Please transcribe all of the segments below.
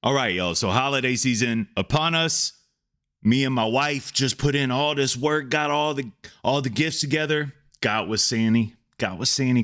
All right, y'all. So holiday season upon us. Me and my wife just put in all this work, got all the gifts together, got with Santa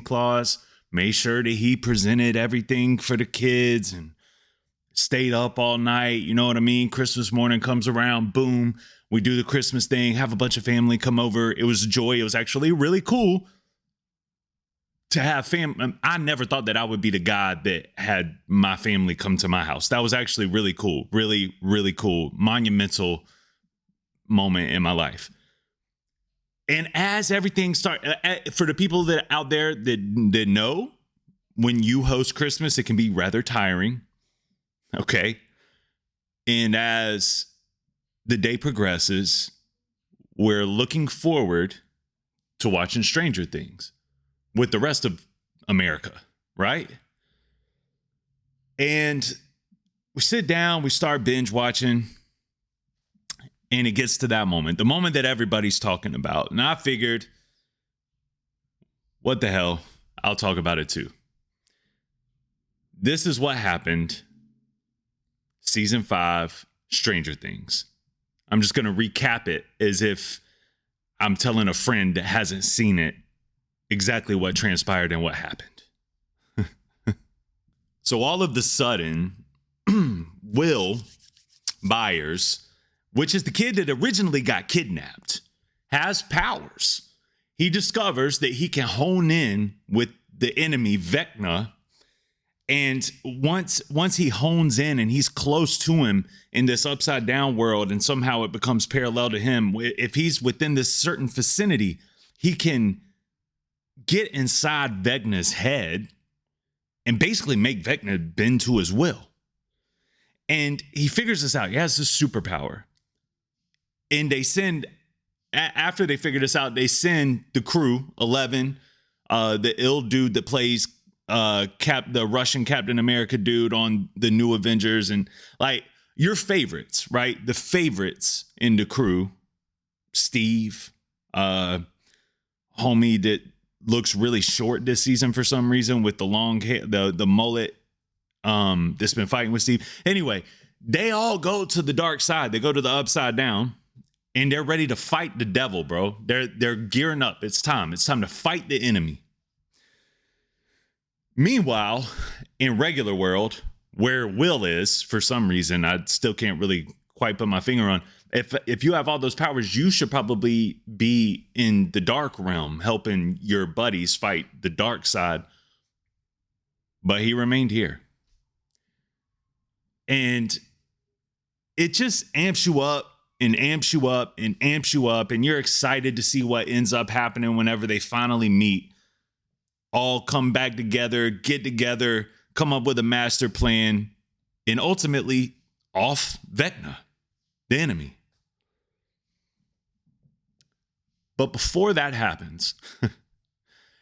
Claus, made sure that he presented everything for the kids and stayed up all night. You know what I mean? Christmas morning comes around, boom, we do the Christmas thing, have a bunch of family come over. It was a joy. It was actually really cool to have family. I never thought that I would be the guy that had my family come to my house. That was actually really cool. Really, really cool. Monumental moment in my life. And as everything started, for the people that out there that know, when you host Christmas, it can be rather tiring. Okay. And as the day progresses, we're looking forward to watching Stranger Things with the rest of America, right? And we sit down, we start binge watching, and it gets to that moment, the moment that everybody's talking about. And I figured, what the hell? I'll talk about it too. This is what happened. Season 5, Stranger Things. I'm just going to recap it as if I'm telling a friend that hasn't seen it exactly what transpired and what happened. So all of the sudden, Will Byers, which is the kid that originally got kidnapped, has powers. He discovers that he can hone in with the enemy, Vecna. And once he hones in and he's close to him in this upside down world, and somehow it becomes parallel to him, if he's within this certain vicinity, he can get inside Vecna's head and basically make Vecna bend to his will. And he figures this out. He has this superpower. And they send, after they figure this out, they send the crew, 11, the ill dude that plays the Russian Captain America dude on the new Avengers, and like your favorites, right? The favorites in the crew, Steve, homie that looks really short this season for some reason with the long hair, the mullet, that's been fighting with Steve. Anyway, they all go to the dark side. They go to the upside down, and they're ready to fight the devil, bro. They're gearing up. It's time. It's time to fight the enemy. Meanwhile, in regular world, where Will is, for some reason, I still can't really quite put my finger on. If you have all those powers, you should probably be in the dark realm, helping your buddies fight the dark side. But he remained here. And it just amps you up and amps you up and amps you up. And you're excited to see what ends up happening whenever they finally meet. All come back together, get together, come up with a master plan, and ultimately off Vecna, the enemy. But before that happens,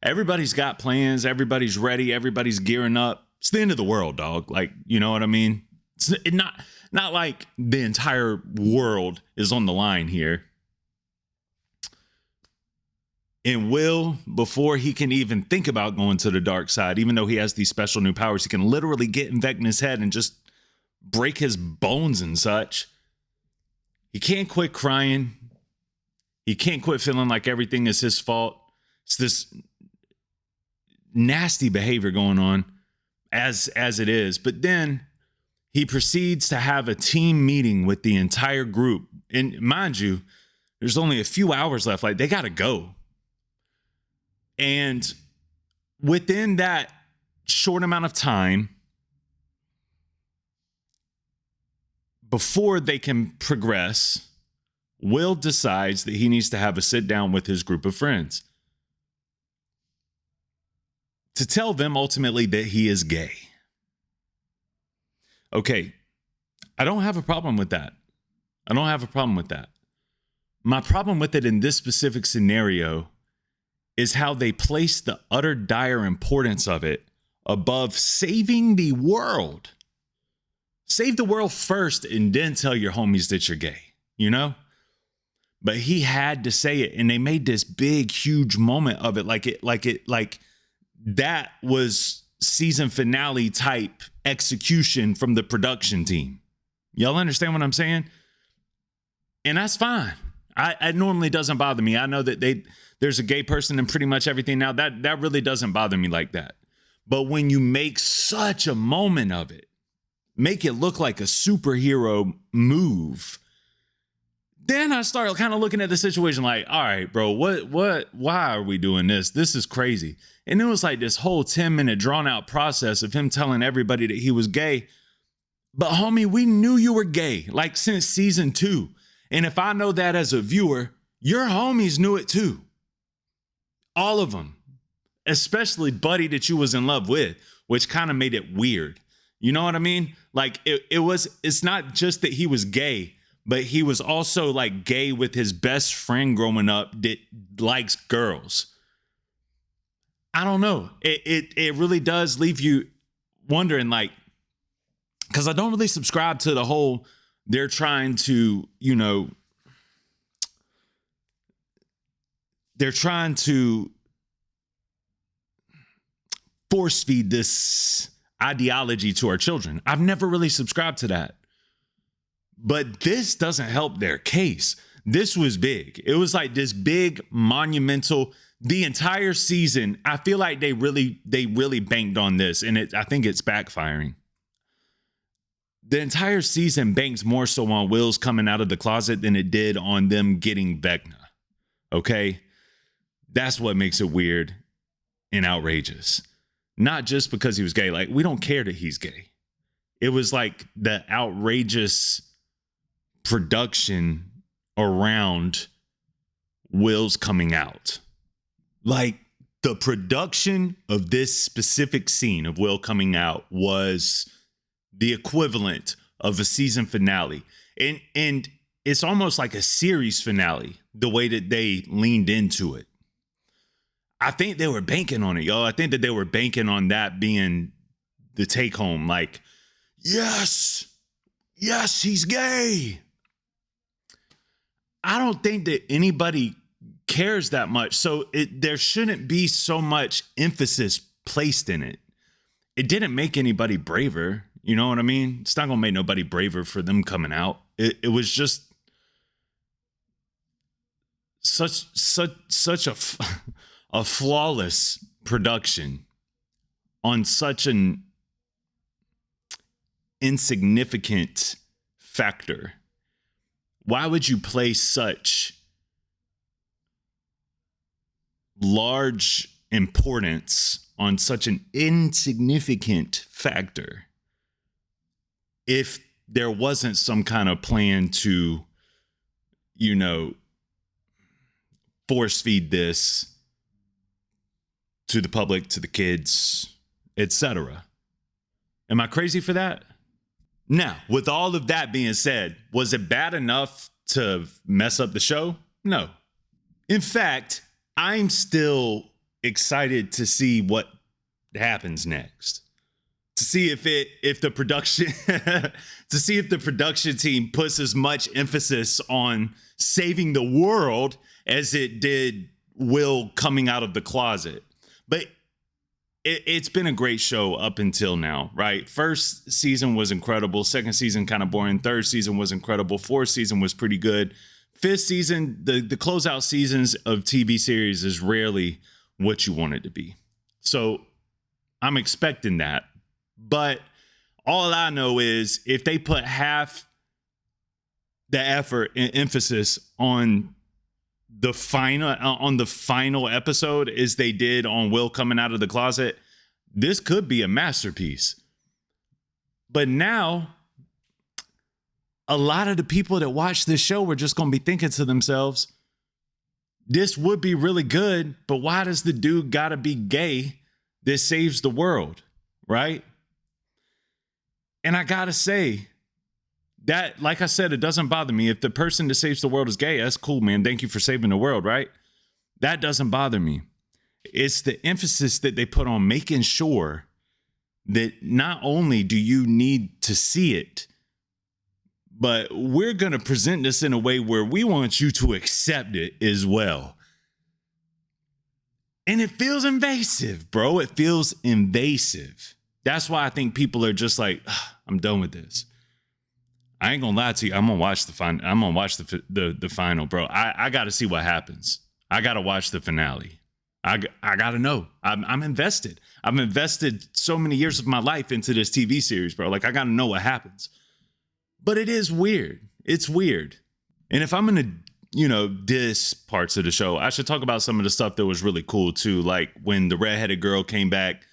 everybody's got plans, everybody's ready, everybody's gearing up. It's the end of the world, dog. Like, you know what I mean? It's not like the entire world is on the line here. And Will, before he can even think about going to the dark side, even though he has these special new powers, he can literally get in Vecna's head and just break his bones and such. He can't quit crying. He can't quit feeling like everything is his fault. It's this nasty behavior going on as it is. But then he proceeds to have a team meeting with the entire group. And mind you, there's only a few hours left. Like, they got to go. And within that short amount of time, before they can progress, Will decides that he needs to have a sit down with his group of friends to tell them ultimately that he is gay. Okay, I don't have a problem with that. My problem with it in this specific scenario is how they place the utter dire importance of it above saving the world. Save the world first and then tell your homies that you're gay, you know? But he had to say it, and they made this big, huge moment of it. Like that was season finale type execution from the production team. Y'all understand what I'm saying? And that's fine. It normally doesn't bother me. I know that there's a gay person in pretty much everything now. That really doesn't bother me like that. But when you make such a moment of it, make it look like a superhero move, then I start kind of looking at the situation like, all right, bro, why are we doing this? This is crazy. And it was like this whole 10-minute drawn out process of him telling everybody that he was gay. But homie, we knew you were gay like since season 2. And if I know that as a viewer, your homies knew it too. All of them, especially Buddy that you was in love with, which kind of made it weird. You know what I mean? Like it's not just that he was gay, but he was also like gay with his best friend growing up that likes girls. I don't know. It really does leave you wondering, like, because I don't really subscribe to the whole they're trying to, they're trying to force feed this ideology to our children. I've never really subscribed to that. But this doesn't help their case. This was big. It was like this big monumental, the entire season. I feel like they really banked on this, and I think it's backfiring. The entire season banks more so on Will's coming out of the closet than it did on them getting Vecna. Okay? That's what makes it weird and outrageous. Not just because he was gay. Like, we don't care that he's gay. It was like the outrageous production around Will's coming out. Like, the production of this specific scene of Will coming out was the equivalent of a season finale. And it's almost like a series finale, the way that they leaned into it. I think they were banking on it, y'all. I think that they were banking on that being the take home. Like, yes, he's gay. I don't think that anybody cares that much. So there shouldn't be so much emphasis placed in it. It didn't make anybody braver. You know what I mean? It's not going to make nobody braver for them coming out. It was just such a flawless production on such an insignificant factor. Why would you place such large importance on such an insignificant factor if there wasn't some kind of plan to, force feed this to the public, to the kids, etc.? Am I crazy for that? Now, with all of that being said, was it bad enough to mess up the show? No. In fact, I'm still excited to see what happens next. To see if the production team puts as much emphasis on saving the world as it did Will coming out of the closet. But it's been a great show up until now, right? First season was incredible. Second season, kind of boring. Third season was incredible. Fourth season was pretty good. Fifth season, the closeout seasons of TV series is rarely what you want it to be. So I'm expecting that. But all I know is if they put half the effort and emphasis on the final episode as they did on Will coming out of the closet, this could be a masterpiece. But now, a lot of the people that watch this show were just going to be thinking to themselves, this would be really good, but why does the dude got to be gay that saves the world, right? And I got to say that, like I said, it doesn't bother me. If the person that saves the world is gay, that's cool, man. Thank you for saving the world, right? That doesn't bother me. It's the emphasis that they put on making sure that not only do you need to see it, but we're going to present this in a way where we want you to accept it as well. And it feels invasive, bro. It feels invasive. That's why I think people are just like, I'm done with this. I ain't gonna lie to you. I'm gonna watch the final. I'm gonna watch the final, bro. I got to see what happens. I got to watch the finale. I got to know. I'm invested. I've invested so many years of my life into this TV series, bro. Like, I got to know what happens. But it is weird. It's weird. And if I'm gonna, diss parts of the show, I should talk about some of the stuff that was really cool too. Like when the redheaded girl came back,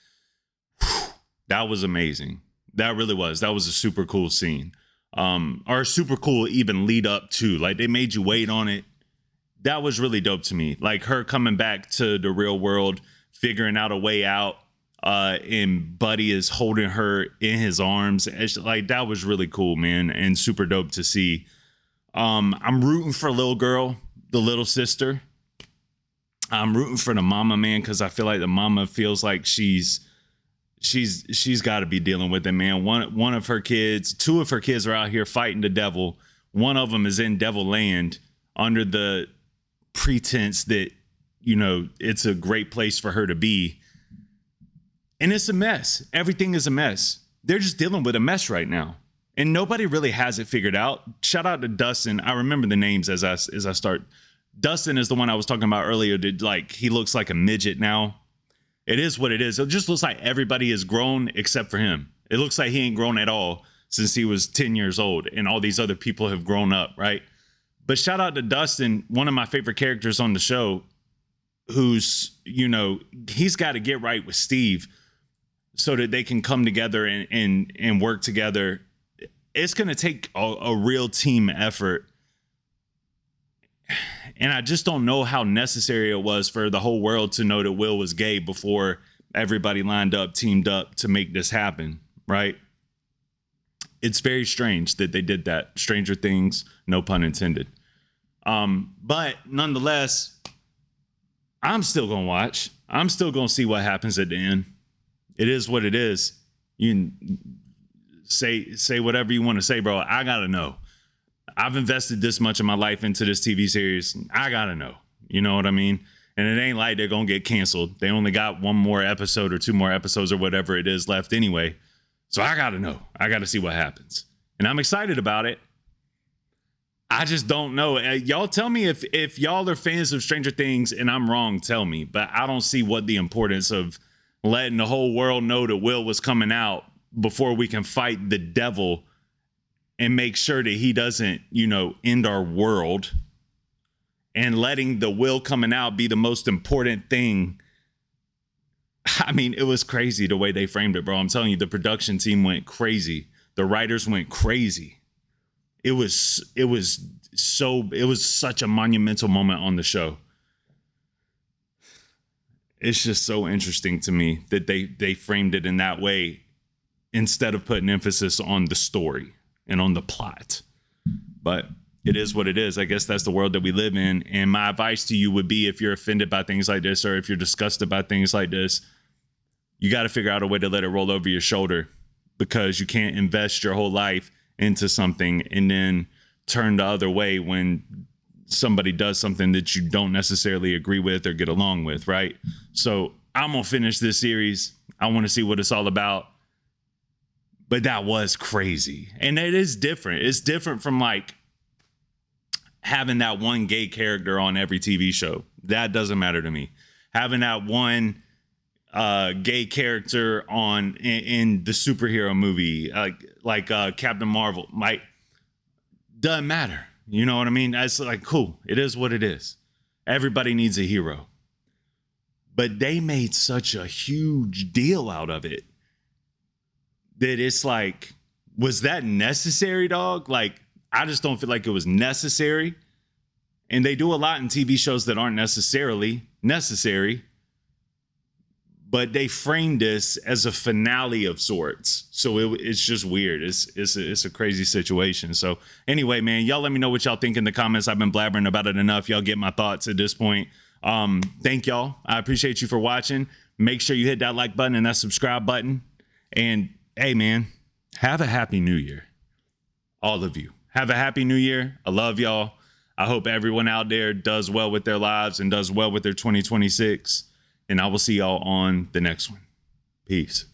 that was amazing. That really was. That was a super cool scene. Or super cool even lead up to. Like, they made you wait on it. That was really dope to me. Like her coming back to the real world, figuring out a way out, and Buddy is holding her in his arms. It's like, that was really cool, man, and super dope to see. I'm rooting for little girl, the little sister. I'm rooting for the mama, man, because I feel like the mama feels like she's got to be dealing with it, man. One of her kids, two of her kids are out here fighting the devil. One of them is in devil land under the pretense that, it's a great place for her to be. And it's a mess. Everything is a mess. They're just dealing with a mess right now. And nobody really has it figured out. Shout out to Dustin. I remember the names as I start. Dustin is the one I was talking about earlier. He looks like a midget now. It is what it is. It just looks like everybody has grown except for him. It looks like he ain't grown at all since he was 10 years old, and all these other people have grown up, right? But shout out to Dustin, one of my favorite characters on the show, who's, he's got to get right with Steve so that they can come together and work together. It's going to take a real team effort. And I just don't know how necessary it was for the whole world to know that Will was gay before everybody lined up, teamed up to make this happen, right? It's very strange that they did that. Stranger Things, no pun intended. But nonetheless, I'm still going to watch. I'm still going to see what happens at the end. It is what it is. You can say whatever you want to say, bro. I got to know. I've invested this much of my life into this TV series. I got to know. You know what I mean? And it ain't like they're going to get canceled. They only got one more episode or two more episodes or whatever it is left anyway. So I got to know. I got to see what happens. And I'm excited about it. I just don't know. Y'all tell me if y'all are fans of Stranger Things and I'm wrong, tell me. But I don't see what the importance of letting the whole world know that Will was coming out before we can fight the devil and make sure that he doesn't, end our world, and letting the Will coming out be the most important thing. I mean, it was crazy the way they framed it, bro. I'm telling you, the production team went crazy. The writers went crazy. It was such a monumental moment on the show. It's just so interesting to me that they framed it in that way instead of putting emphasis on the story and on the plot. But it is what it is. I guess that's the world that we live in. And my advice to you would be, if you're offended by things like this, or if you're disgusted by things like this, you got to figure out a way to let it roll over your shoulder, because you can't invest your whole life into something and then turn the other way when somebody does something that you don't necessarily agree with or get along with, right? So I'm going to finish this series. I want to see what it's all about. But that was crazy. And it is different. It's different from like having that one gay character on every TV show. That doesn't matter to me. Having that one gay character in the superhero movie, like Captain Marvel, doesn't matter. You know what I mean? It's like, cool. It is what it is. Everybody needs a hero. But they made such a huge deal out of it that it's like, was that necessary, dog? Like, I just don't feel like it was necessary. And they do a lot in TV shows that aren't necessarily necessary, but they framed this as a finale of sorts. So it's just weird. It's a crazy situation. So anyway, man, y'all let me know what y'all think in the comments. I've been blabbering about it enough. Y'all get my thoughts at this point. Thank y'all. I appreciate you for watching. Make sure you hit that like button and that subscribe button. And hey, man, have a happy new year. All of you. Have a happy new year. I love y'all. I hope everyone out there does well with their lives and does well with their 2026. And I will see y'all on the next one. Peace.